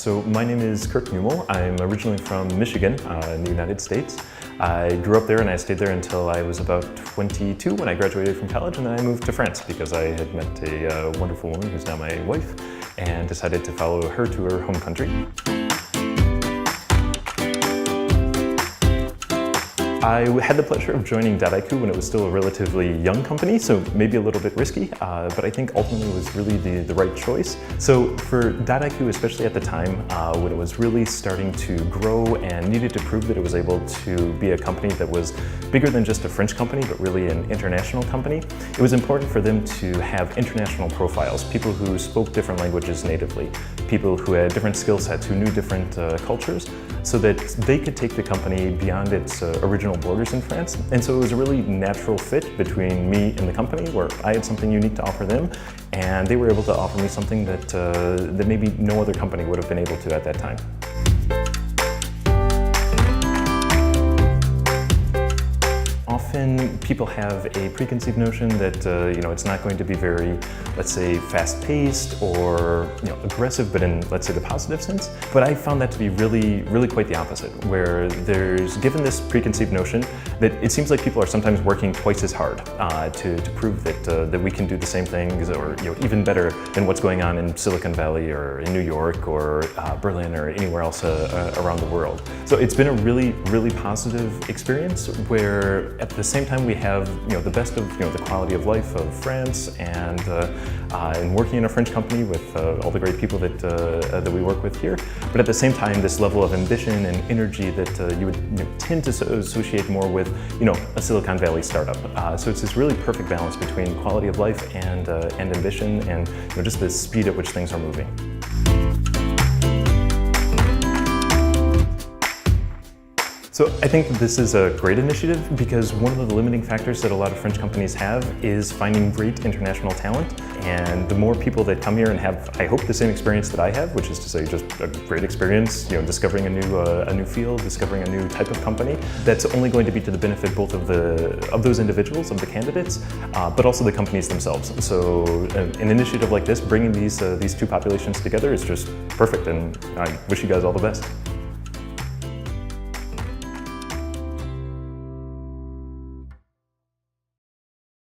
So my name is Kirk Neumel. I'm originally from Michigan in the United States. I grew up there and I stayed there until I was about 22 when I graduated from college, and then I moved to France because I had met a wonderful woman who's now my wife and decided to follow her to her home country. I had the pleasure of joining Dataiku when it was still a relatively young company, so maybe a little bit risky, but I think ultimately it was really the right choice. So for Dataiku, especially at the time when it was really starting to grow and needed to prove that it was able to be a company that was bigger than just a French company, but really an international company, it was important for them to have international profiles, people who spoke different languages natively, people who had different skill sets, who knew different cultures, so that they could take the company beyond its original borders in France. And so it was a really natural fit between me and the company, where I had something unique to offer them, and they were able to offer me something that, that maybe no other company would have been able to at that time. Often people have a preconceived notion that it's not going to be very, let's say, fast-paced or aggressive, but in, let's say, the positive sense. But I found that to be really quite the opposite, where there's given this preconceived notion that it seems like people are sometimes working twice as hard to prove that we can do the same things, or even better than what's going on in Silicon Valley or in New York or Berlin or anywhere else around the world. So it's been a really positive experience, where at the same time we have the best of the quality of life of France, and working in a French company with all the great people that we work with here, but at the same time this level of ambition and energy that you would tend to associate more with a Silicon Valley startup. So it's this really perfect balance between quality of life and ambition, and just the speed at which things are moving. So I think this is a great initiative, because one of the limiting factors that a lot of French companies have is finding great international talent. And the more people that come here and have, I hope, the same experience that I have, which is to say just a great experience, discovering a new field, discovering a new type of company, that's only going to be to the benefit both of those individuals, of the candidates, but also the companies themselves. So an initiative like this, bringing these two populations together, is just perfect, and I wish you guys all the best.